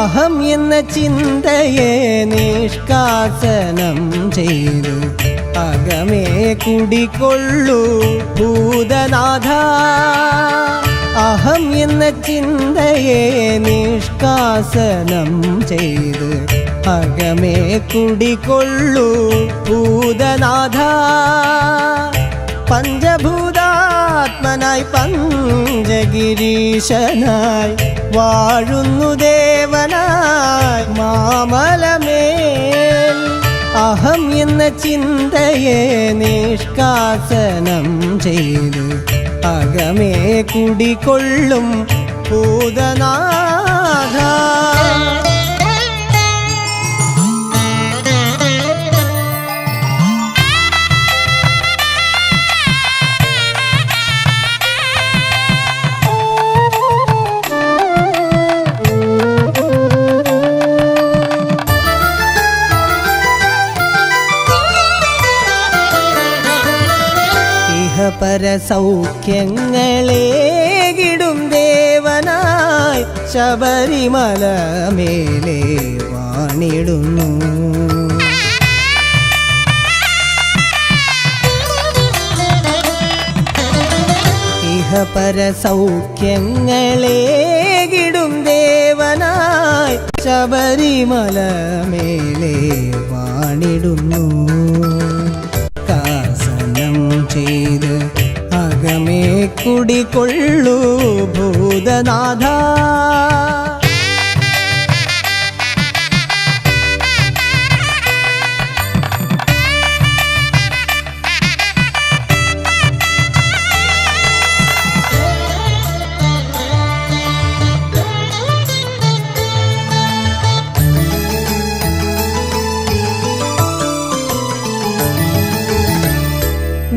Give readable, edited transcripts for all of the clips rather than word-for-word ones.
അഹം എന്ന ചിന്തയെ നിഷ്കാസനം ചെയ്തു അകമേ കുടികൊള്ളൂ ഭൂതനാഥ. അഹം എന്ന ചിന്തയെ നിഷ്കാസനം ചെയ്ത് അകമേ കുടികൊള്ളൂ ഭൂതനാഥ. പഞ്ചഭൂതാത്മനായി പഞ്ചഗിരീശനായി വാഴുന്നു ദേവനായി മാമലമേൽ. അഹം എന്ന ചിന്തയെ നിഷ്കാസനം ചെയ്ത് അകമേ കുടികൊള്ളും ഭൂതനാഥ. പരസൗഖ്യങ്ങളേകിടും ദേവനായി ശബരിമല മേലെ വാണിടുന്നു. ഇഹ പരസൗഖ്യങ്ങളേകിടും ദേവനായി ശബരിമല മേലെ വാണിടുന്നു. ചെയ്ത് അകമേ കുടികൊള്ളൂ ഭൂതനാഥ.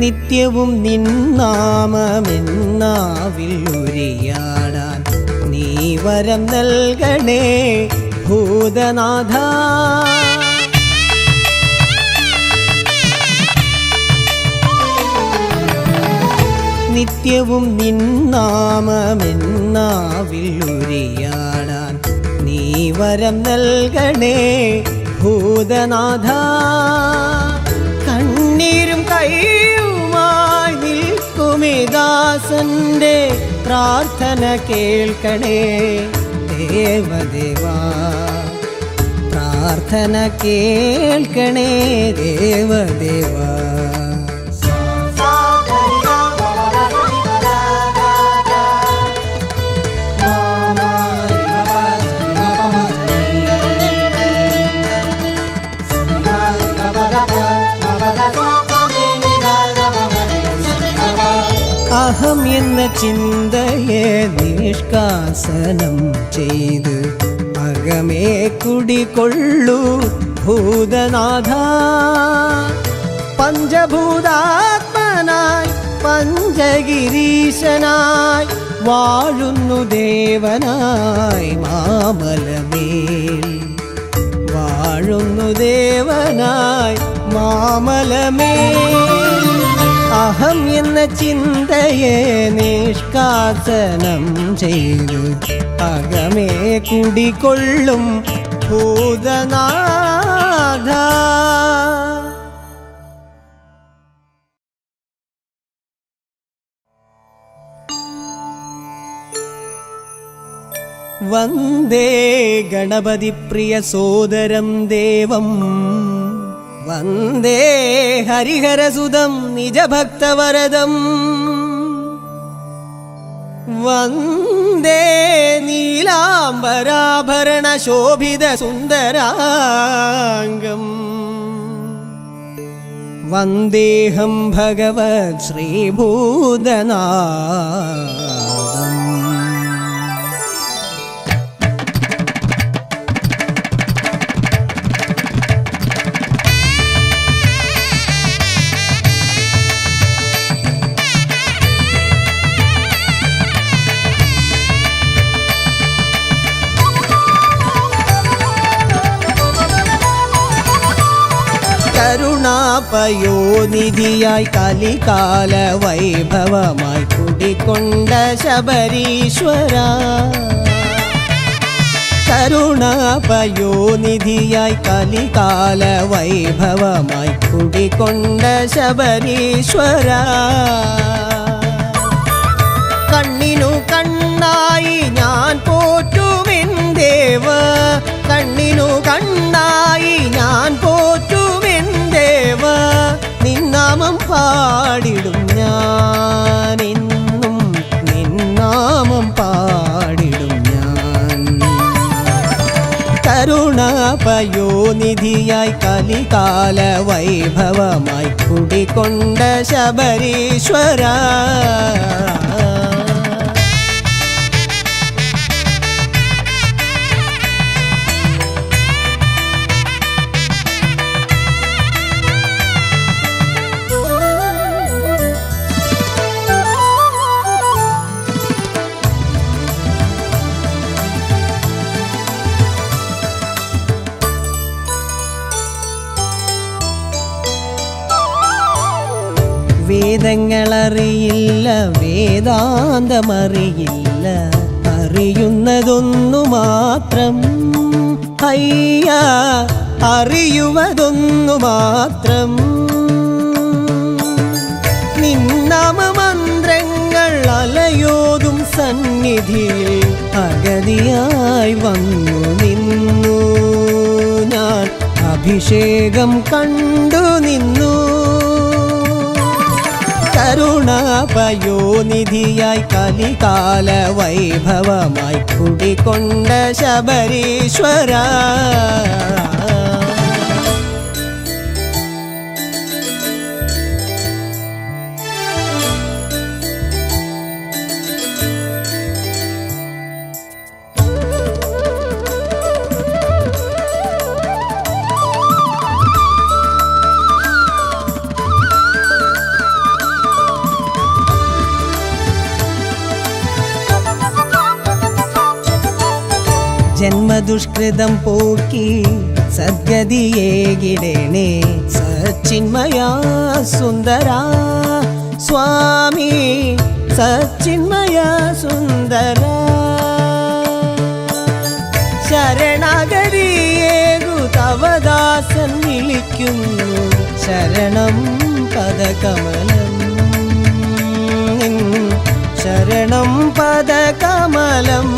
നിത്യവും നിന്നാമമെന്നാവിൽ ഉരിയാടാൻ നീ വരം നൽകണേ ഭൂതനാഥ. നിത്യവും നിന്നാമമെന്നാവിൽ ഉരിയാടാൻ നീ വരം നൽകണേ ഭൂതനാഥ. കണ്ണീരും കൈയുമായി നിൽക്കുമിദാസന്റെ പ്രാർത്ഥന കേൾക്കണേ ദേവദേവാ. പ്രാർത്ഥന കേൾക്കണേ ദേവദേവാ. അഹം എന്ന ചിന്തയെ നിഷ്കാസനം ചെയ്ത് അകമേ കുടികൊള്ളൂ ഭൂതനാഥ. പഞ്ചഭൂതാത്മനായി പഞ്ചഗിരീശനായി വാഴുന്നു ദേവനായി മാമലമേൽ. വാഴുന്നു ദേവനായി മാമലമേൽ. അഹം എന്ന ചിന്തയെ നിഷ്കാസനം ചെയ്തു അകമേ കുടികൊള്ളും ഭൂതനാഥ. വന്ദേ ഗണപതി പ്രിയ സോദരം ദേവം. വന്ദേ ഹരിഹരസുതം നിജഭക്തവരദം. വന്ദേ നീലാംബരാഭരണ ശോഭിത സുന്ദരാംഗം. വന്ദേഹം ഭഗവത് ശ്രീഭൂതനാഥം. കരുണാപയോനിധിയായി കലികാല വൈഭവമായി കുടികൊണ്ട ശബരീശ്വര. കരുണാപയോനിധിയായി കലികാല വൈഭവമായി കുടികൊണ്ട ശബരീശ്വര കണ്ണിനു കണ്ണായി ഞാൻ പോറ്റുമെൻ ദേവ കണ്ണിനു കണ്ണായി ഞാൻ പോറ്റുമെൻ ദേവ നിന്നാമം പാടിടും ഞാൻ എന്നും നിന്നാമം പാടിടും ഞാൻ കരുണാപയോനിധിയായി കലികാല വൈഭവമായി കുടികൊണ്ട ശബരീശ്വര വേദങ്ങളറിയില്ല വേദാന്തമറിയില്ല അറിയുന്നതൊന്നു മാത്രം അയ്യ അറിയുവതൊന്നു മാത്രം നിന്നാമമന്ത്രങ്ങൾ അലയോതും സന്നിധിയിൽ അഗതിയായി വന്നു നിന്നു ഞാൻ അഭിഷേകം കണ്ടു നിന്നു കരുണാപയോനിധിയായി കലികാല വൈഭവമായി കുടികൊണ്ട ശബരീശ്വര ജന്മദുഷ്കൃതം പോക്കി സദ്ഗതിയേകിടേണേ സച്ചിന്മയാ സുന്ദര സ്വാമി സച്ചിന്മയാ സുന്ദര ശരണാഗതിയേകു തവദാസൻ വിളിക്കുന്നു ശരണം പദകമലം ശരണം പദകമലം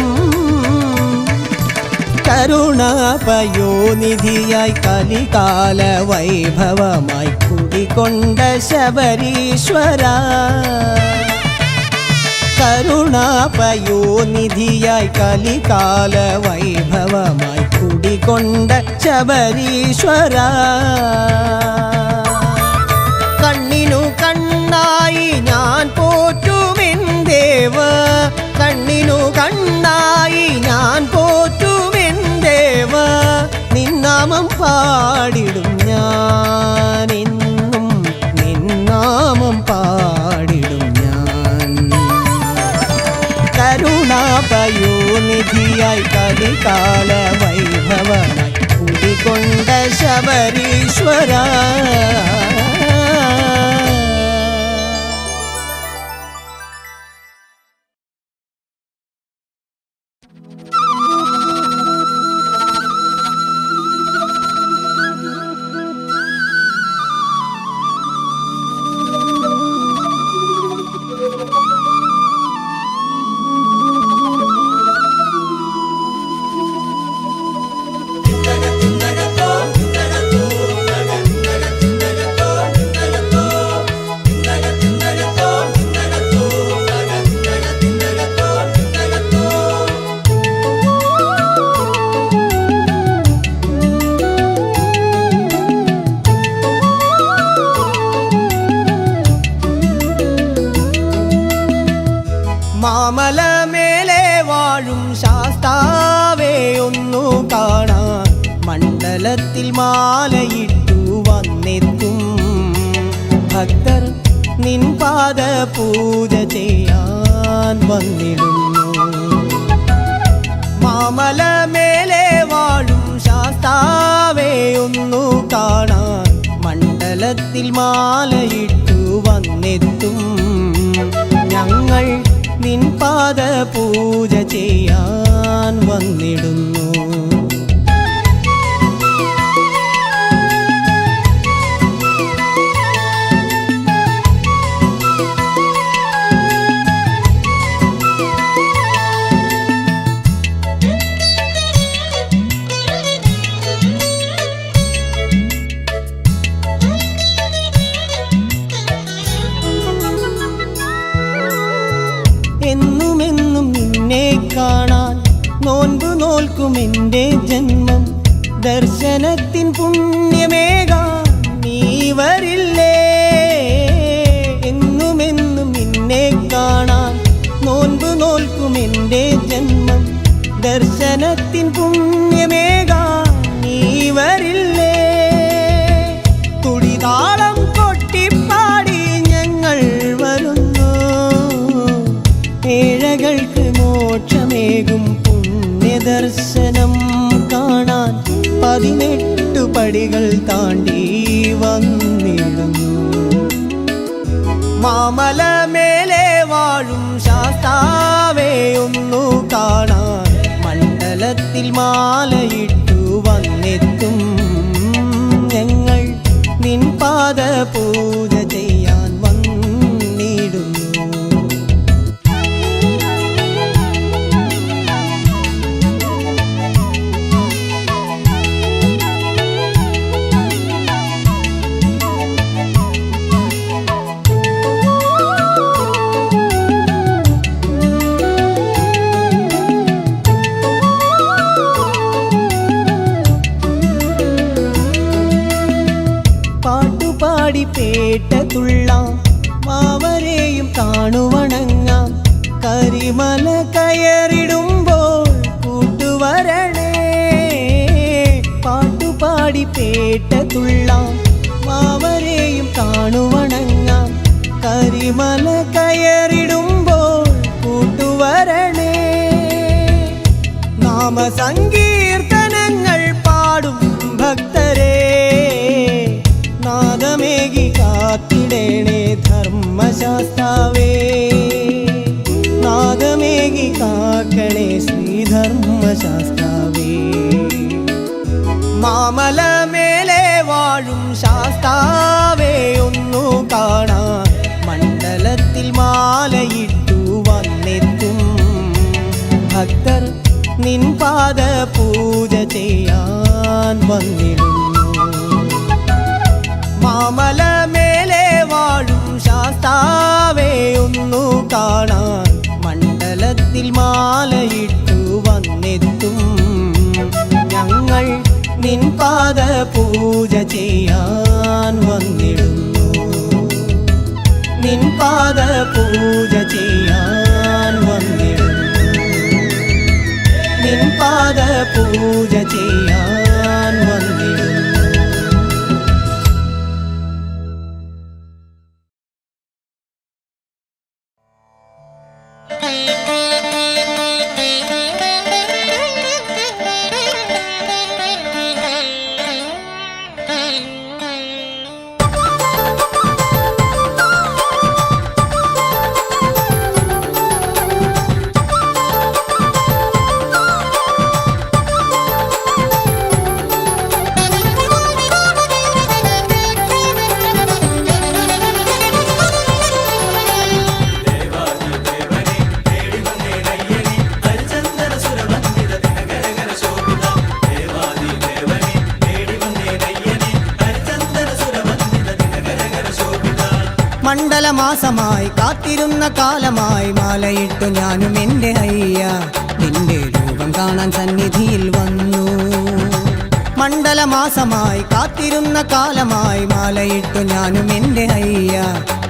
കരുണാപയോനിധിയായി കലികാല വൈഭവമായി കുടികൊണ്ട ശബരീശ്വര കരുണാപയോനിധിയായി കലികാല വൈഭവമായി കുടികൊണ്ട ശബരീശ്വര കണ്ണിനു കണ്ണായി ഞാൻ പോറ്റുമെൻ ദേവ കണ്ണിനു കണ്ണായി ഞാൻ പോറ്റുമെൻ ദേവ നിന്നാമം പാടിടും ഞാൻ എന്നും നിന്നാമം പാടിടും ഞാൻ കരുണാപയോനിധിയായി കലികാല വൈഭവമായി കുടികൊണ്ട ശബരീശ്വര മാമലമേലെ വാഴും ശാസ്താവേ ഒന്നു കാണാൻ മണ്ഡലത്തിൽ മാലയിട്ടു വന്നെത്തും ഭക്തർ നിൻ പാദ പൂജ ചെയ്യാൻ വന്നിടുന്നു മാമലമേലെ വാഴും ശാസ്താവേ ഒന്നു കാണാൻ മണ്ഡലത്തിൽ മാലയിട്ടു വന്നെത്തും ഞങ്ങൾ നിൻ പാദ പൂജ ചെയ്യാൻ വന്നിടുന്നു ജന്മം ദർശനത്തിൻ പുണ്യമേകാൻ നീ വരില്ലേ? എന്നുമെന്നും നിന്നെ കാണാൻ നോൻപ് നോൽക്കും എൻ്റെ ജന്മം ദർശനത്തിൻ പുണ്യമേകാൻ നീ വരില്ലേ? തുടിതാളം കൊട്ടിപ്പാടി ഞങ്ങൾ വരുന്നു, ഏഴകൾക്ക് മോക്ഷമേകും പുണ്യദർശനം കാണാൻ 18 പടികൾ താണ്ടി വന്നിടുന്നു. മാമല മേലെ വാഴും ശാസ്താവേ ഒന്നു കാണാൻ മണ്ഡലത്തിൽ മാലയിട്ടു വന്നെത്തും ഞങ്ങൾ നിൻ പാദ പൂജ ചെയ്യാൻ വന്നിടുന്നു. പാട്ടുപാടി പേട്ടതുള്ളാം, മാവരെയും താണുവണങ്ങാം. കരിമല കയറിടുമ്പോൾ കൂട്ടുവരണേ. പാട്ടുപാടി പേട്ടതുള്ളാം, മാവരെയും താണുവണങ്ങാം. കരിമല കയറിടുമ്പോൾ കൂട്ടുവരണേ. നാമസങ്കീർത്തനങ്ങൾ പാടും ഭക്തരെ നാദമേകി കാത്തിടേണേ ധർമ്മശാസ്താവേ. നാദമേകി കാക്കണേ ശ്രീധർമ്മശാസ്താവേ. മാമല മേലെ വാഴും ശാസ്താവേ ഒന്നു കാണാൻ മണ്ഡലത്തിൽ മാലയിട്ടു വന്നെത്തും ഭക്തർ നിൻ പാദ പൂജ ചെയ്യാൻ വന്നിടുന്നു. മാമല മേലെ വാഴും ശാസ്താവേ ഒന്നു കാണാൻ മണ്ഡലത്തിൽ മാലയിട്ടു വന്നെത്തും ഞങ്ങൾ നിൻ പാദ പൂജ ചെയ്യാൻ വന്നിടുന്നു. നിൻ പാദ പൂജ ചെയ്യാൻ വന്നിടുന്നു. നിൻ പാദ പൂജ ചെയ്യാൻ വന്നിടുന്നു. മണ്ഡലമാസമായി കാത്തിരുന്ന കാലമായി മാലയിട്ടു ഞാനും എൻ്റെ അയ്യ നിന്റെ രൂപം കാണാൻ സന്നിധിയിൽ വന്നു. മണ്ഡലമാസമായി കാത്തിരുന്ന കാലമായി മാലയിട്ടു ഞാനും എൻ്റെ അയ്യ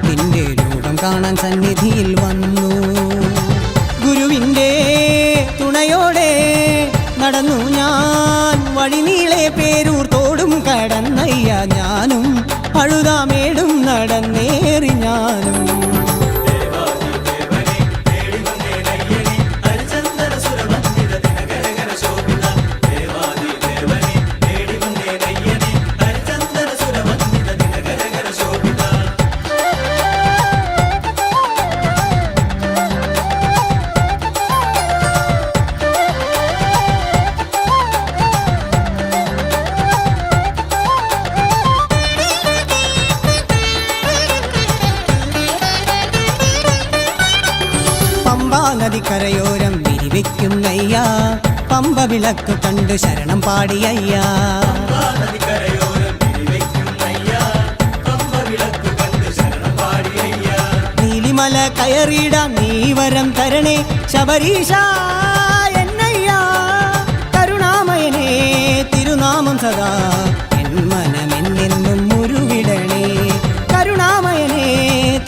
നിന്റെ രൂപം കാണാൻ സന്നിധിയിൽ വന്നു. ഗുരുവിൻ്റെ തുണയോടെ നടന്നു ഞാൻ വഴിനീളെ പേരൂർ തോടും കടന്നയ്യ ഞാനും അഴുതാമേടും നടന്നേറി ഞാനും. നദിക്കരയോരം വിരിവെക്കുന്നയ്യ പമ്പ വിളക്ക് കണ്ട് ശരണം പാടിയയ്യ. നീലിമല കയറിടാൻ നീ വരം തരണേ ശബരീശ എന്നയ്യ കരുണാമയനേ സദാ എൻ മനമെന്നെന്നും ഉരുവിടണേ കരുണാമയനേ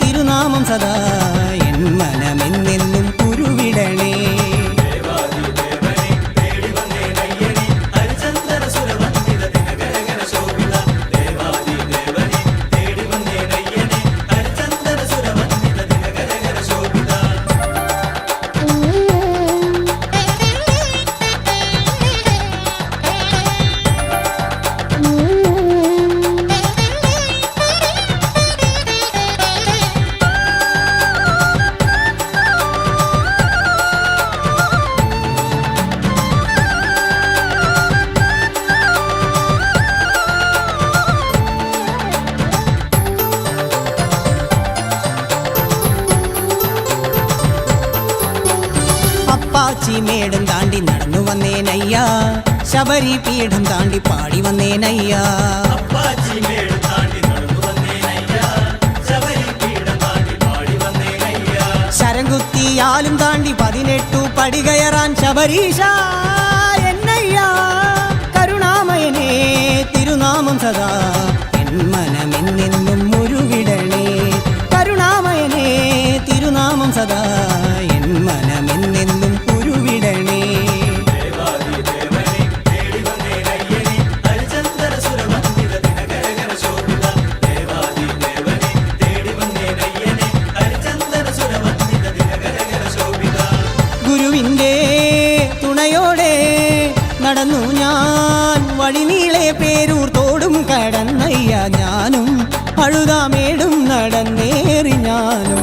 തിരുനാമം സദാ എൻ മനമെന്നെന്നും ഉരുവിടണേ മേടും താണ്ടി നടന്നു വന്നേനയ്യാ ശബരി പീഠം താണ്ടി പാടി വന്നേനയ്യാ ശരംകുത്തിയാലും താണ്ടി 18 പടി കയറാൻ ശബരീശ എന്നയ്യാ കരുണാമയനേ തിരുനാമം സദാ എൻ മനമെന്നെന്നും ഉരുവിടണേ കരുണാമയനേ തിരുനാമം സദാ എൻ മനമെന്നെന്നും ഉരുവിടണേ ഗുരുവിൻ്റെ തുണയോടെ നടന്നു ഞാൻ വഴിനീളെ പേരൂർ തോടും കടന്നയ്യ ഞാനും അഴുതാമേടും നടന്നേറി ഞാനും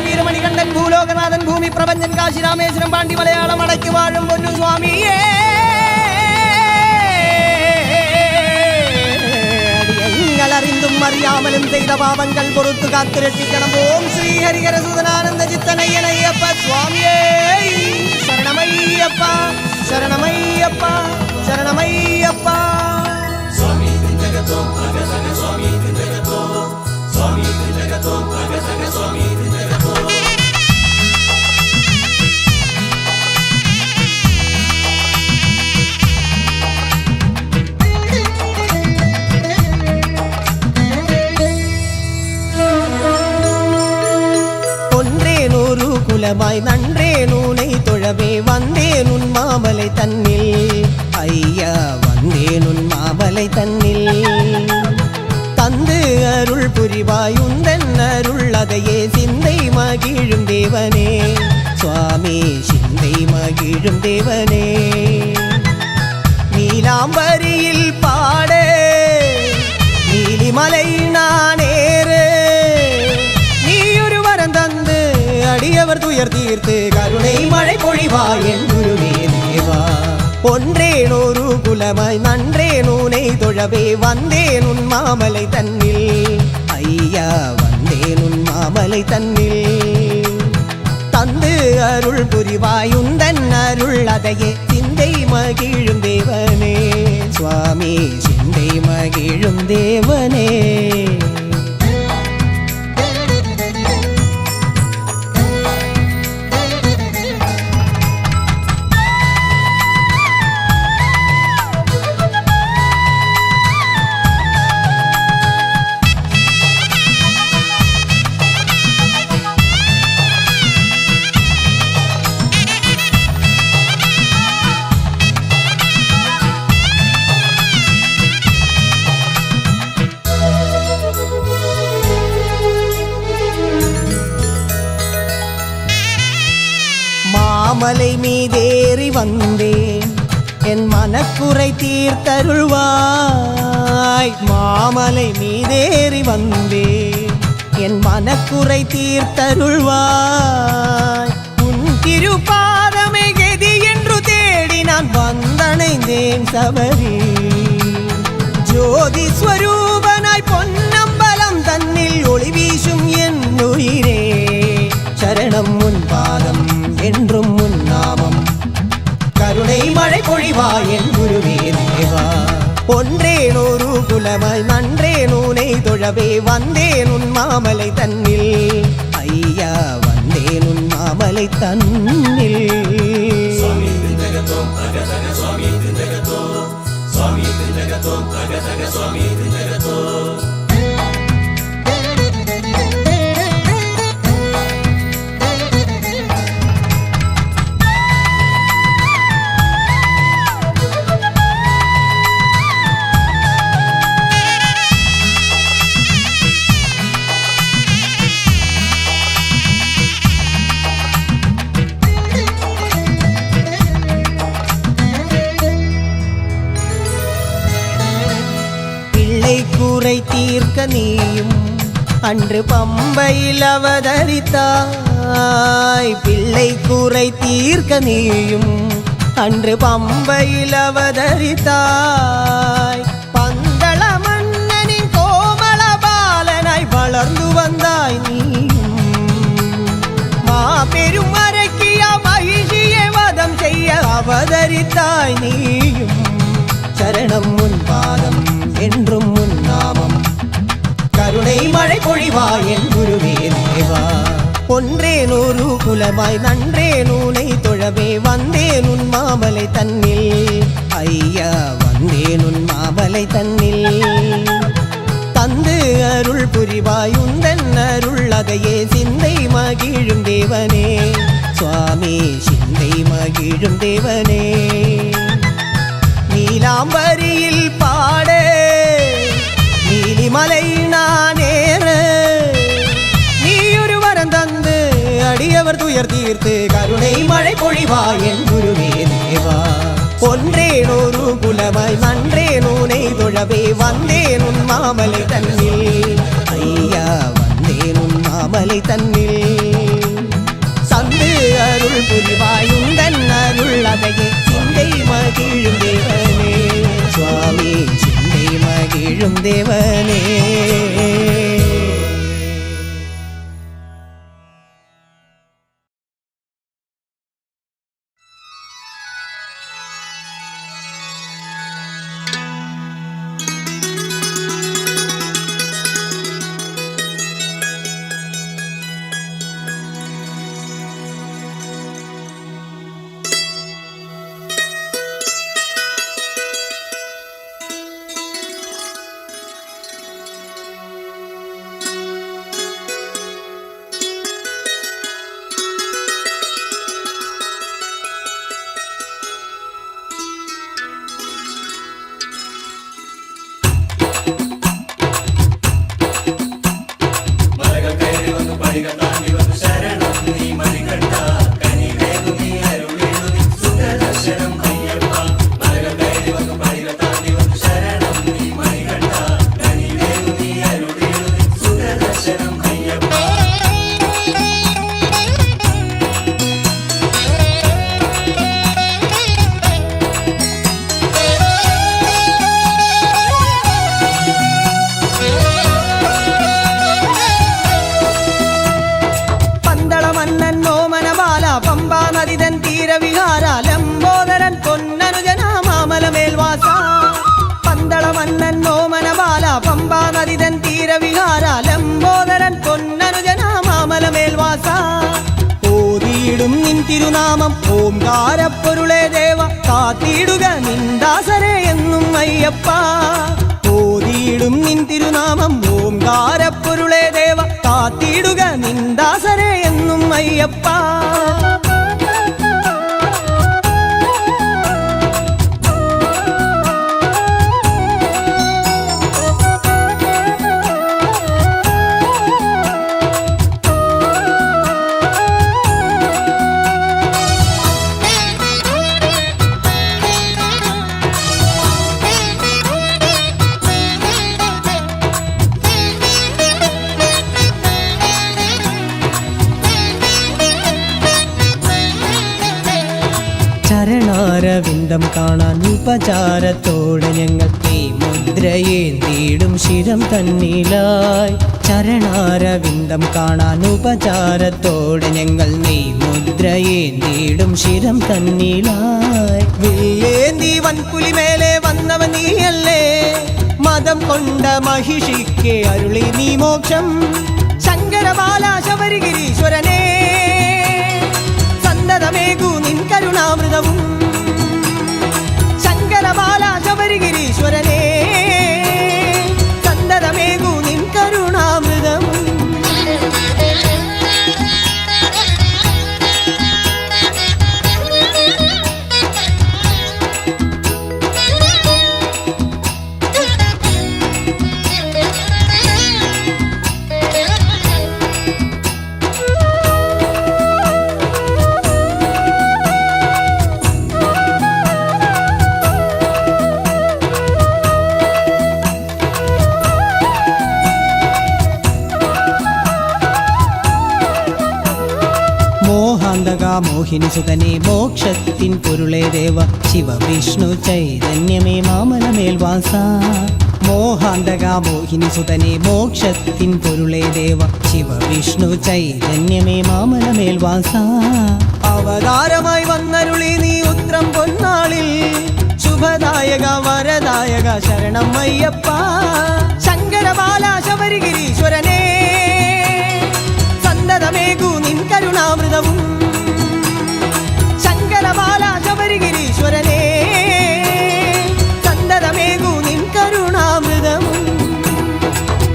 വീരമണികണ്ഠൻ ഭൂലോകനാഥൻ ഭൂമി പ്രപഞ്ചൻ കാശി രാമേശ്വരം പാണ്ഡി മലയാളം അടക്കി വാഴും പൊന്നു സ്വാമിയേ അടിയങ്ങളറിന്തും അറിയാമലും ചെയ്ത പാപങ്ങൾ പൊറുത്തു കാത്തു രക്ഷിക്കണം ഓം ശ്രീ ഹരിഹരസുതനാനന്ദ ചിത്തനയ്യനയ്യപ്പ സ്വാമിയേ ശരണമയ്യപ്പ ശരണമയ്യപ്പ ശരണമയ്യപ്പ സ്വാമി ജഗതോ ഭഗതന സ്വാമി ജഗതോ സ്വാമി ജഗതോ ഭഗതന സ്വാമി ജഗതോ குலமாய் நன்றே நூனை தொழவே வந்தேன் உன் மாமலை தன்னில் ஐயா வந்தேன் உன் மாமலை தன்னில் தந்து அருள் புரிவாய் உந்தன் அருள் அதையே சிந்தை மகிழும் தேவனே சுவாமி சிந்தை மகிழும் தேவனே நீலாம்பரியில் பாடே நீலிமலை நானேறு அடியவர் துயர் தீர்த்து கருணை மழை பொழிவாய் என் குருவே தேவா ஒன்றேன் ஒரு குலமாய் நன்றேன் உனை தொழவே வந்தேன் உன் மாமலை தன்னில் ஐயா வந்தேன் உன் மாமலை தன்னில் தந்து அருள் புரிவாய் உந்தன் அருள் அதையே சிந்தை மகிழும் தேவனே சுவாமி சிந்தை மகிழும் தேவனே மாமலை மீதேறி வந்தேன் என் மனக்குறை தீர்த்தருள்வாய் மாமலை மீதேறி வந்தேன் என் மனக்குறை தீர்த்தருள்வாய் உன் திருப்பாதமை கதி என்று தேடி நான் வந்தணைந்தேன் சபரி ஜோதீஸ்வரி ஒன்றேனொரு குலமாய் நன்றேனூனை தொழவே வந்தேன் உன் மாமலை தன்னில் ஐயா வந்தேன் உன் மாமலை தன்னில் கூரை தீர்க்க நீயும் அன்று பம்பையில் அவதரித்தாய் பிள்ளை கூரை தீர்க்க நீயும் அன்று பம்பையில் அவதரித்தாய் பந்தள மன்னனின் கோமள பாலனாய் வளர்ந்து வந்தாய் நீயும் மாபெரும் அரக்கிய மகிழ்ச்சியை வதம் செய்ய அவதரித்தாய் நீயும் சரணம் முன் பாதம் என்றும் முன் நாமம் கருணை மழை பொழிவாய் என் குருவே தேவா ஒன்றேனொரு குலமாய் நன்றேனூனை தொழவே வந்தேன் உன் மாமலை தன்னில் ஐயா வந்தேன் உன் மாமலை தன்னில் தந்து அருள் புரிவாய் உந்தன் அருள் அதையே சிந்தை மகிழும் தேவனே சுவாமி சிந்தை மகிழும் தேவனே நீலாம்பரியில் பாட நீலிமலை நானேற நீயொரு வரம் தந்து அடியவர் துயர் தீர்த்து கருணை மழை பொழிவாய் என் குருவே தேவா ஒன்றேனொரு குலமாய் நன்றேனூனை தொழவே வந்தேன் உன் மாமலை தன்னில் ஐயா வந்தேன் உன் மாமலை தன்னில் சந்து அருள் புரிவாய் உந்தன் அருள் அதையே சிந்தை மகிழும் தேவனே சுவாமி சிந்தை மகிழும் தேவனே തിരുനാമം ഓംകാരപ്പൊരുളേ ദേവ കാത്തിടുക നിന്ദാസരെ എന്നും അയ്യപ്പ ഓതിയിടും നിൻ തിരുനാമം ഓംകാരപ്പൊരുളേ ദേവ കാത്തിടുക നിന്ദാസരെ എന്നും അയ്യപ്പ ചരണാരവിന്ദം കാണാൻ ഉപചാരത്തോടെ ഞങ്ങൾ ഈ മുദ്രയേന്തിയിടും ശിരം തന്നിലായി ചരണാരവിന്ദം കാണാൻ ഉപചാരത്തോടെ ഞങ്ങൾ നീ മുദ്രയേന്തിയിടും ശിരം തന്നിലായി വില്ലേന്തി വൻപുലിമേലെ വന്നവൻ നീയല്ലേ സന്തതം കൊണ്ട മഹിഷിക്ക് അരുളി നീ മോക്ഷം. ശങ്കരബാല ശബരിഗിരീശ്വരനേ സന്തതമേകൂ നിൻ കരുണാമൃതവും. ശങ്കരബാല ശബരിഗിരീശ്വരനേ സന്തതമേകൂ നിൻ കരുണാമൃതവും. മോഹിനി സുതനെ മോക്ഷത്തിൻ പൊരുളേ ദേവ ശിവവിഷ്ണു ചൈതന്യമേ മാമലമേൽവാസ. മോഹാന്തക മോഹിനി സുതനെ മോക്ഷത്തിൻ പൊരുളേ ദേവ ശിവവിഷ്ണു ചൈതന്യമേ മാമലമേൽവാസ. അവതാരമായി വന്നരുളി നീ ഉത്രം പൊന്നാളിൽ ശുഭദായക വരദായക ശരണം അയ്യപ്പ. ശങ്കരബാല ശബരിഗിരീശ്വരനേ സന്തതമേകൂ നിൻ കരുണാമൃതവും. ശങ്കരബാല ശബരിഗിരീശ്വരനേ സന്തതമേകൂ നിൻ കരുണാമൃതവും.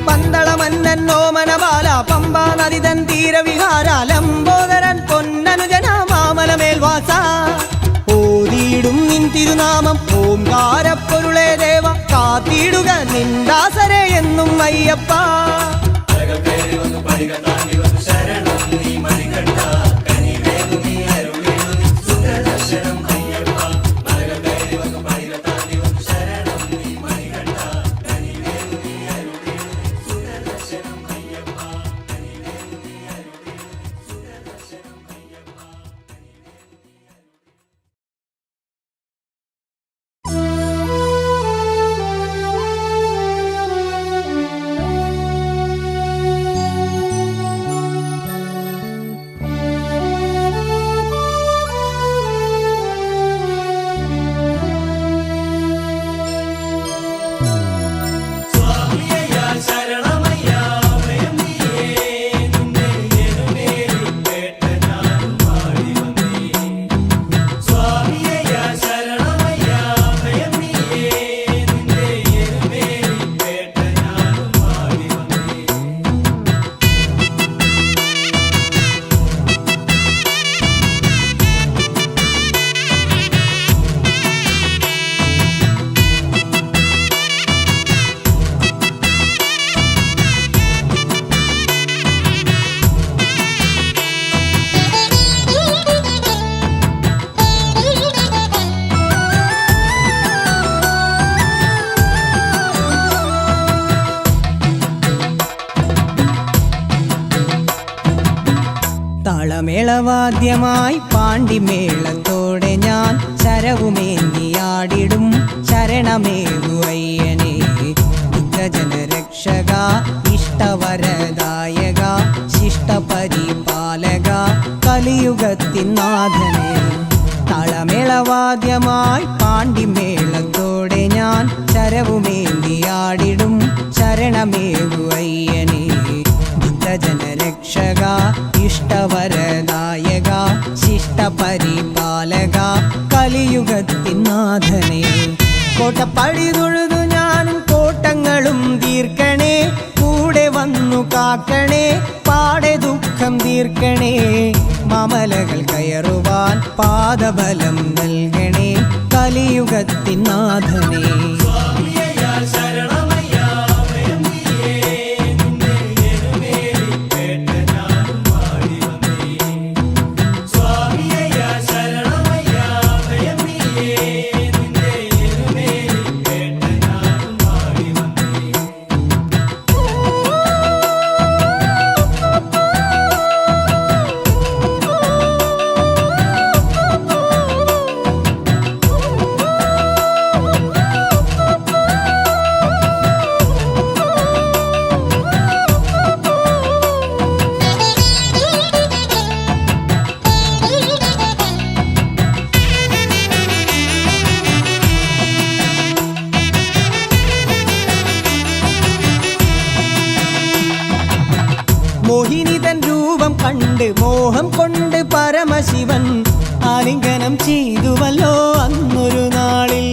പന്തളമന്നോ മനബാല പമ്പാ നദിതൻ തീരവിഹാര ലംബോദരൻ പൊന്നനുജന മാമലമേൽവാസ. ഓതിയിടും നിൻ തിരുനാമം ഓംകാരപ്പൊരുളേ ദേവ കാത്തിടുക നിന്ദാസരെ എന്നും അയ്യപ്പ. താളമേളവാദ്യമായി പാണ്ടിമേളത്തോടെ ഞാൻ ശരവുമേന്തിയാടിടും ശരണമേകു അയ്യനേ. ദുഃഖജനരക്ഷക ഇഷ്ടവരദായക ശിഷ്ടപരിപാലക കലിയുഗത്തിൻ നാഥനേ. താളമേളവാദ്യമായി പാണ്ടിമേളത്തോടെ ഞാൻ ശരവുമേന്തിയാടിടും ശരണമേകു അയ്യനേ. ജനരക്ഷക ഇഷ്ടവരദായക ശിഷ്ടപരിപാലക കലിയുഗത്തിൻ നാഥനേ. കോട്ടപ്പടി തൊഴുതു ഞാനും കോട്ടങ്ങളും തീർക്കണേ. കൂടെ വന്നു കാക്കണേ പാടെ ദുഃഖം തീർക്കണേ. മാമലകൾ കയറുവാൻ പാദബലം നൽകണേ കലിയുഗത്തിൻ നാഥനേ. മോഹിനിതൻ രൂപം കണ്ട് മോഹം കൊണ്ട് പരമശിവൻ ആലിംഗനം ചെയ്തുവല്ലോ അന്നൊരു നാളിൽ.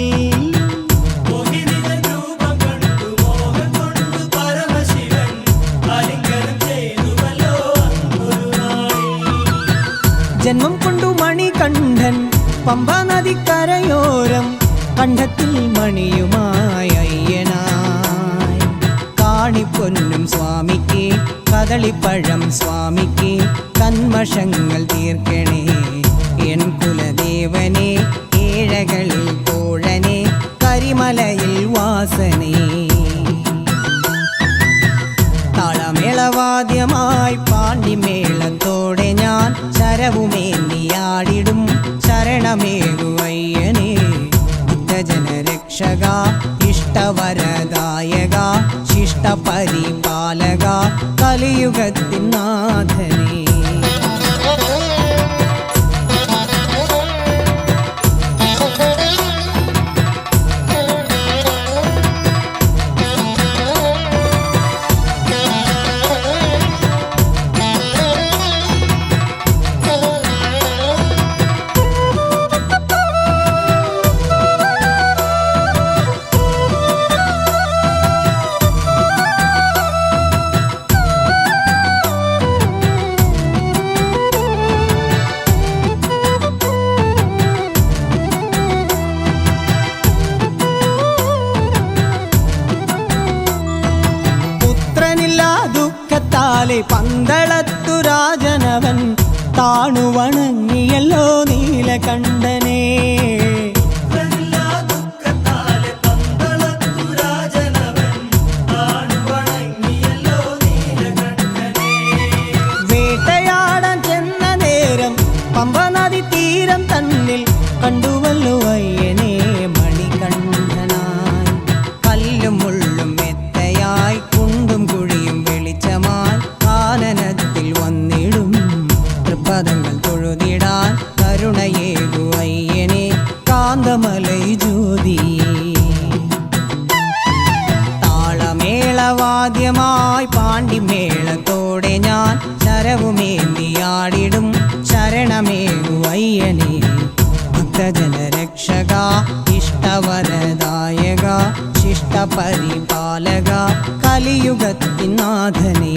ജന്മം കൊണ്ടു മണികണ്ഠൻ പമ്പ നദിക്കരയോരം കണ്ഠത്തിൽ മണിയുമായി അയ്യനായി. കാണിപ്പൊന്നും സ്വാമിക്ക് കദളിപ്പഴം സ്വാമിക്ക് കന്മഷങ്ങൾ തീർക്കണേ എൻ കുലദേവനെ ഏഴകളിൽ തോഴനെ കരിമലയിൽ വാസനേ. താളമേളവാദ്യമായി പാണ്ടിമേളത്തോടെ ഞാൻ ശരവുമേന്തിയാടിടും ശരണമേകുവയ്യനേ. ഭക്തജനരക്ഷക ഇഷ്ടവരദായക ശിഷ്ടപരിപാലക കലിയുഗത്തിൻ നാഥനേ. പന്തളത്തു രാജനവൻ താണുവണങ്ങിയല്ലോ നീലകണ്ഠനെ. വേട്ടയാടാൻ ചെന്ന നേരം പമ്പ നദി തീരം തന്നിൽ കണ്ടുവല്ലോ അയ്യനെ മണികണ്ഠനായി. കല്ലും മുള്ളും മെത്തയായി കുണ്ടും കുഴിയും വെളിച്ചമായി കാനനത്തിൽ വന്നിടും തൃപ്പദങ്ങൾ തൊഴുതിടാൻ കരുണയേകു അയ്യനെ കാന്തമലൈ ജ്യോതിയേ. താളമേളവാദ്യമായി പാണ്ടിമേളത്തോടെ ഞാൻ ശരവുമേന്തിയാടിടും ശരണമേകു അയ്യനെ. ഭക്തജനരക്ഷക ഇഷ്ടവരദായക ശിഷ്ടപരിപാലക കലിയുഗത്തിൻ നാഥനേ.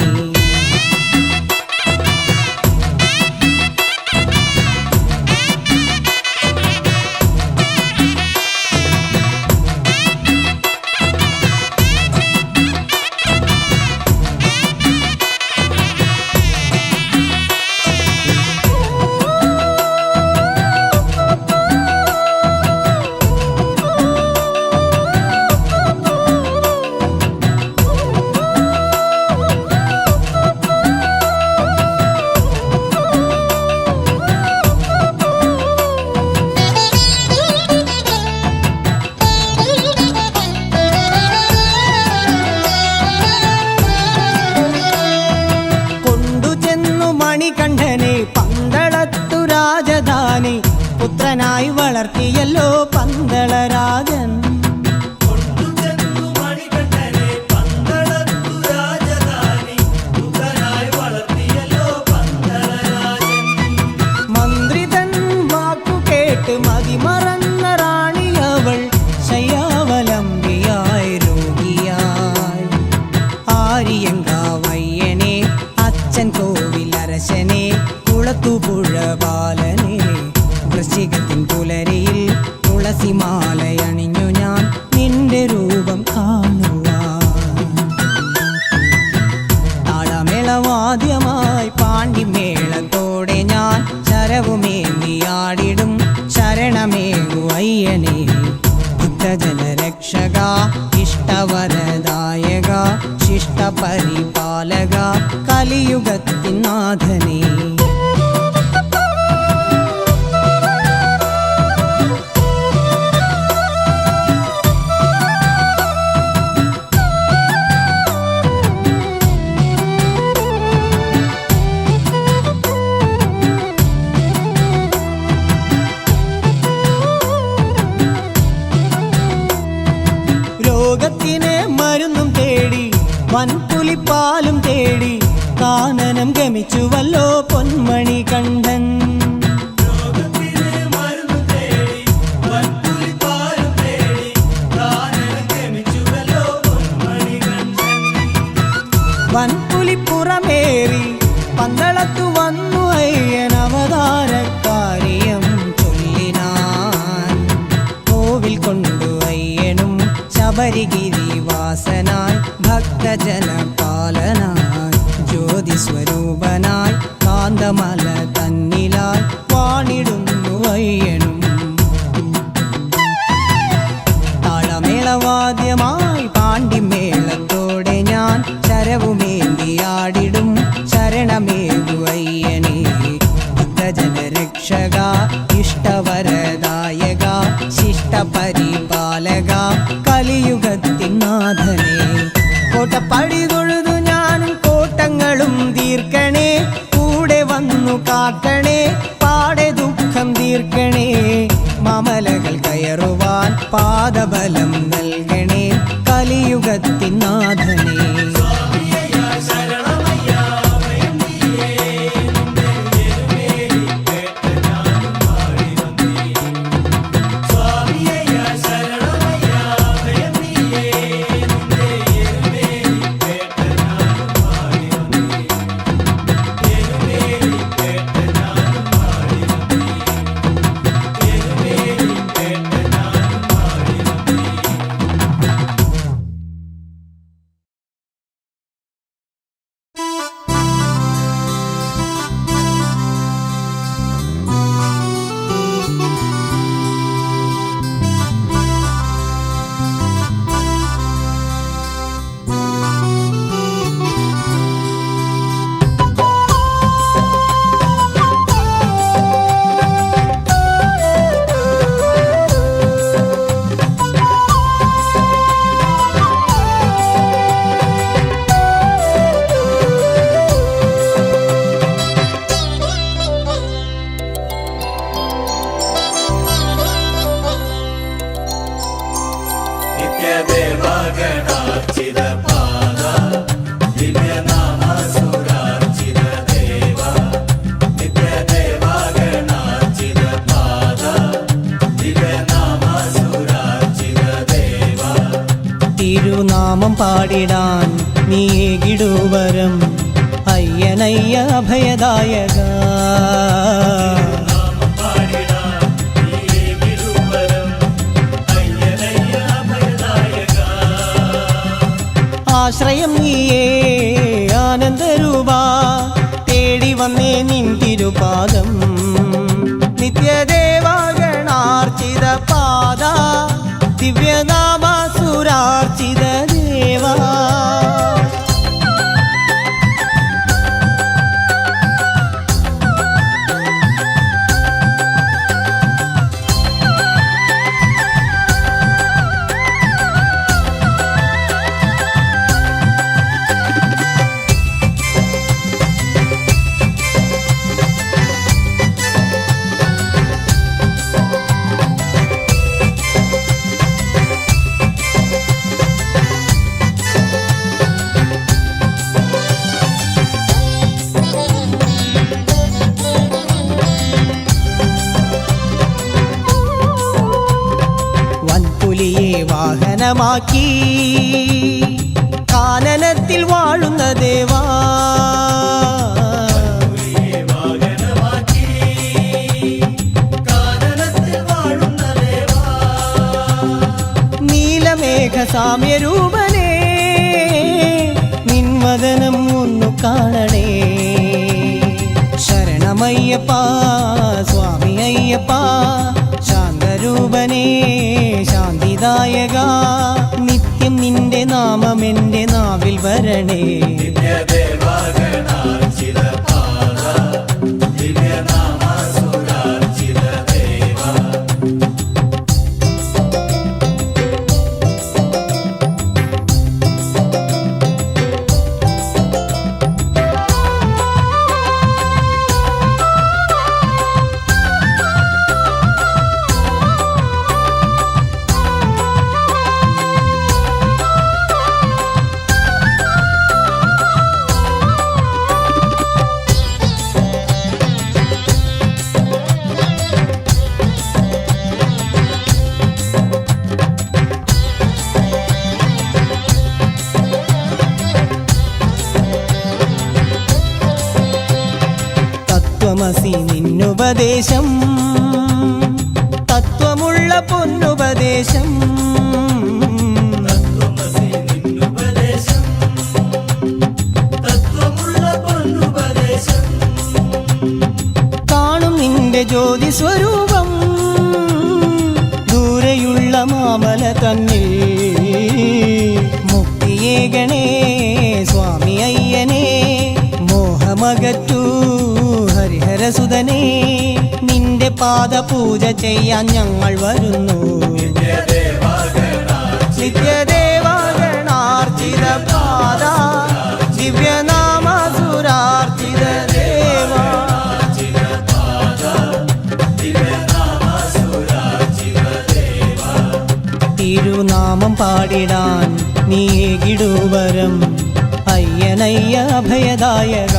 മണികണ്ഠനെ പന്തളത്തു രാജധാനി പുത്രനായി വളർത്തിയല്ലോ പന്തളരാജൻ. മന്ത്രിതൻ വാക്കു കേട്ട് മതിമറന്ന റാണിയവൾ ശയ്യാവലംബിയായി രോഗിയായി. ആര്യങ്കാവയ്യനെ അച്ഛൻ കോവിലരശനെ കുളത്തുപുഴ ബാലനെ വൃശ്ചികത്തിൻ പുലരിയിൽ തുളസിമാലയണിഞ്ഞു ഞാൻ നിന്റെ രൂപം കാണുവാൻ. താളമേളവാദ്യമായി പാണ്ടിമേളത്തോടെ ഞാൻ ശരവുമേന്തിയാടിടും ശരണമേകു അയ്യനെ. ഭക്തജനരക്ഷക ഇഷ്ടവരദായക ശിഷ്ടപരിപാലക കലിയുഗത്തിൻ നാഥനേ. രോഗത്തിന് മരുന്നും തേടി വൻപുലിപ്പാലും തേടി കാനനം ഗമിച്ചുവല്ലോ പൊന്മണി കണ്ഠൻ. വൻപുലിപ്പുറമേറി പന്തളത്തു വന്നു അയ്യൻ അവതാരക്കാര്യം ചൊല്ലിനാൻ. കോവിൽ കൊണ്ടു അയ്യനും ശബരിഗിരിവാസനായി ഭക്തജനപാലനായി ജ്യോതിസ്വരൂപനായി കാന്തമല തന്നിലായി വാണിടുന്നു അയ്യനും. താളമേളവാദ്യമായി പാണ്ടിമേളത്തോടെ ഞാൻ ശരവുമേന്തിയാടിടും ശരണമേകു അയ്യനേ. ഭക്തജനരക്ഷക ഇഷ്ടവരദായക ശിഷ്ടപരിപാലക കലിയുഗത്തിൻ നാഥനേ. കോട്ടപ്പടി തൊഴുതു ഞാനും കോട്ടങ്ങളും തീർക്കണേ. കൂടെ വന്നു കാക്കണേ പാടെ ദുഃഖം തീർക്കണേ. മാമലകൾ കയറുവാൻ പാദബലം നൽകണേ കലിയുഗത്തിൻ നാഥനേ. തിരുനാമം പാടിടാൻ നീകിടുവരം അയ്യനയ്യ അഭയദായക. ആശ്രയം നീയേ ആനന്ദരൂപ തേടി വന്നേ നിൻ തിരുപാദം. നിത്യദേവഗണാർച്ചിത പാദ ദിവ്യനാമസുരാർച്ചിത ദേവാ. വാഹനമാക്കി കാനനത്തിൽ വാഴുന്ന ദേവാ. നീലമേഘ സാമ്യരൂപനേ നിൻമദനം ഒന്നു കാണണേ. ശരണമയ്യപ്പ സ്വാമി അയ്യപ്പ ശാന്തരൂപനേ ശാന്തിദായക. നിത്യം നിന്റെ നാമം എൻ്റെ നാവിൽ വരണേ. തത്വമസി നിന്നുപദേശം, തത്വമുള്ള പൊന്നുപദേശം. കാണും നിന്റെ ജ്യോതി സ്വരൂപം ദൂരെയുള്ള മാമല തന്നിൽ. മുക്തിയേകണേ സ്വാമി അയ്യനേ, മോഹമകറ്റൂ ഹരിഹരസുതനേ. നിന്റെ പാദപൂജ ചെയ്യാൻ ഞങ്ങൾ വരുന്നു. നിത്യദേവഗണാർച്ചിത പാദ ദിവ്യനാമസുരാർച്ചിത ദേവ. തിരുനാമം പാടിടാൻ നീകിടുവരം അയ്യനയ്യ അഭയദായക.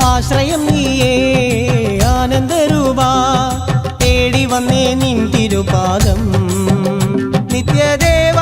ആശ്രയം നീയേ ആനന്ദരൂപ, തേടി വന്നേ നിൻ തിരുപാദം. നിത്യദേവ